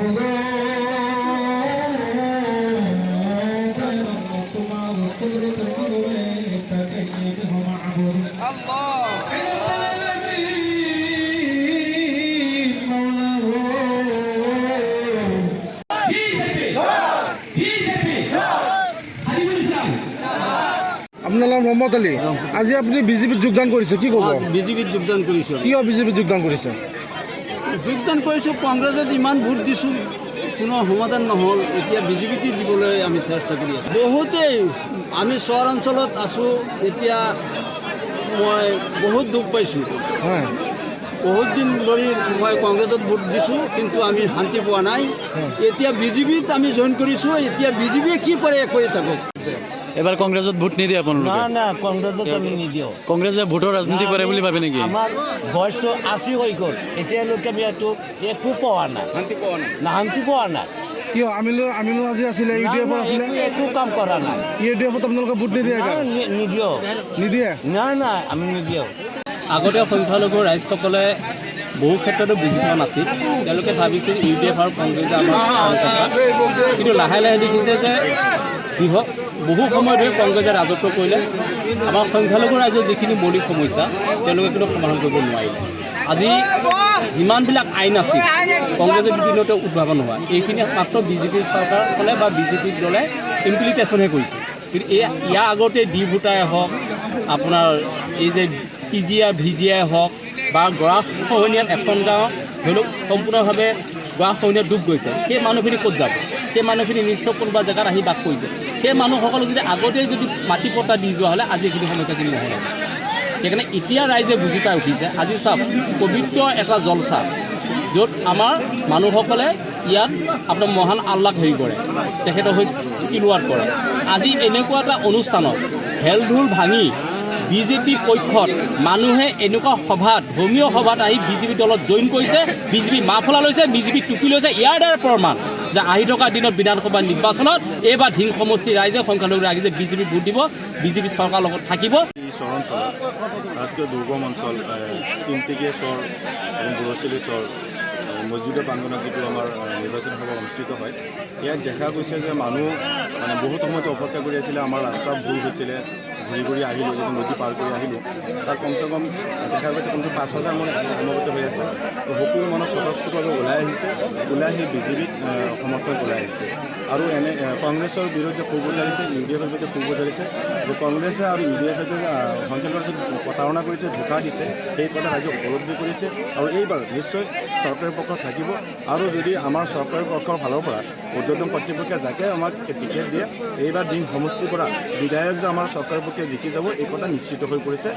আপনাৰ নাম মোহাম্মদ আলী। আজি আপনি বিজেপিত যোগদান কৰেছে, কি কব? বিজেপিত যোগদান কৰিছো। কিয় বিজেপিত যোগদান কৰেছে? যোগদান কৰিছোঁ, কংগ্ৰেছত ইমান ভোট দিছোঁ, কোনো সমাধান নহ'ল। এতিয়া বিজেপিত দিবলৈ আমি চেষ্টা কৰি আছোঁ। বহুতেই আমি চহৰ অঞ্চলত আছোঁ, এতিয়া মই বহুত দুখ পাইছোঁ। হয়, বহুত দিন ধৰি মই কংগ্ৰেছত ভোট দিছোঁ, কিন্তু আমি শান্তি পোৱা নাই। এতিয়া বিজেপিত আমি জইন কৰিছোঁ, এতিয়া বিজেপিয়ে কি কৰে কৰি থাকক। এবাৰ কংগ্ৰেছত ভোট নিদিয়ে আপোনালোকে? না না, কংগ্ৰেছত আমি নিদিওঁ। কংগ্ৰেছে ভোটৰ ৰাজনীতি কৰে বুলি ভাবে নেকি? আমাৰ বয়সটো 80 হৈ গ'ল, এতিয়ালৈকে আমি একো পোৱা নাই, শান্তি পোৱা নাই। কিয়? আমিলো আজি আছিলে, ইউডিএফত আছিলে, একো কাম কৰা নাই। ইউডিএফত আপোনালোকে ভোট নিদিয়ে? নিদিওঁ, নিদিয়ে? নাই নাই, আমি নিদিওঁ। আগতে সংখ্যালঘু ৰাইজসকলে বহু ক্ষেত্ৰতো বুজি পোৱা নাছিল। তেওঁলোকে ভাবিছিল ইউডিএফ আৰু কংগ্ৰেছে আমাৰ কিন্তু লাহে লাহে দেখিছে যে বহু সময় ধৰি কংগ্ৰেছে ৰাজত্ব কৰিলে আমাৰ সংখ্যালঘু ৰাইজৰ যিখিনি মৌলিক সমস্যা তেওঁলোকে কিন্তু সমাধান কৰিব নোৱাৰিলে। আজি যিমানবিলাক আইন আছিল কংগ্ৰেছে বিভিন্নতে উদ্ভাৱন হোৱা, এইখিনি মাত্ৰ বিজেপি চৰকাৰখনে বা বিজেপি দলে ইমপ্লিমেণ্টেশ্যনহে কৰিছে। কিন্তু ইয়াৰ আগতে ডি ভোটাৰে হওক, আপোনাৰ এই যে PGI VGI হওক বা গৰাখহনীয়াত এখন গাঁও ধৰি লওক সম্পূৰ্ণভাৱে গৰাখহনীয়াত ডুব গৈছে, সেই মানুহখিনি ক'ত যাব? সেই মানুহখিনি নিশ্চয় কোনোবা জেগাত আহি বাস কৰিছে। সেই মানুহসকলক যদি আগতেই যদি মাটি পট্টা দি যোৱা হ'লে আজি এইখিনি সমস্যাখিনি নহ'লে। সেইকাৰণে এতিয়া ৰাইজে বুজি পাই উঠিছে। আজি চাওক, পবিত্ৰ এটা জলচা য'ত আমাৰ মানুহসকলে ইয়াত আপোনাৰ মহান আল্লাক হেৰি কৰে, তেখেতৰ সৈতে তিলুৱাত কৰে। আজি এনেকুৱা এটা অনুষ্ঠানত হেল ধূল ভাঙি বিজেপি পক্ষত মানুহে এনেকুৱা সভাত, ধৰ্মীয় সভাত আহি বিজেপি দলত জইন কৰিছে, বিজেপি মাফলা লৈছে, বিজেপি টুপি লৈছে। ইয়াৰ দ্বাৰা প্ৰমাণ যে আহি থকা দিনত বিধানসভা নিৰ্বাচনত এইবাৰ ধিং সমষ্টিৰ ৰাইজে সংখ্যালঘু ৰাইজে বিজেপি ভোট দিব, বিজেপি চৰকাৰৰ লগত থাকিব। এই চহৰ অঞ্চলত আটাইতকৈ দুৰ্গম অঞ্চল তিনিটিকীয়া চৰ এবং বুঢ়চলী চৰ মছজিদৰ প্ৰাংগণত যিটো আমাৰ নিৰ্বাচনী সভা অনুষ্ঠিত হয়, ইয়াত দেখা গৈছে যে মানুহ বহুত সময়তে অপেক্ষা কৰি আছিলে। আমাৰ ৰাস্তা ভুল হৈছিলে, ঘূৰি ঘূৰি আহিলোঁ, যদি নদী পাৰ কৰি আহিলোঁ, তাত কমচে কম দেখা গৈছে কমচে 5,000 মান সমবেত হৈ আছে। তো সকলো মানুহ স্বতঃস্ফূৰ্তভাৱে ওলাই আহিছে, ওলাই আহি বিজেপিক সমৰ্থন ওলাই আহিছে। আৰু এনে কংগ্ৰেছৰ বিৰুদ্ধে ক্ষোভ উজাৰিছে, ইউডিএফৰ বিৰুদ্ধে ক্ষোভ উজাৰিছে যে কংগ্ৰেছে আৰু ইউডিএফে যে সংখ্যালঘু প্ৰতাৰণা কৰিছে, ধোকা দিছে, সেই কথা ৰাইজে উপলব্ধি কৰিছে। আৰু এইবাৰ নিশ্চয় চৰকাৰী পক্ষ থাকিব। আৰু যদি আমাৰ চৰকাৰী পক্ষৰ ফালৰ পৰা উৰ্ধ্বতন কৰ্তৃপক্ষে যাকে আমাক টিকেট দিয়ে, এইবাৰ ধিং সমষ্টিৰ পৰা বিধায়ক যে আমাৰ চৰকাৰী পক্ষে জিকি যাব, এই কথা নিশ্চিত হৈ পৰিছে।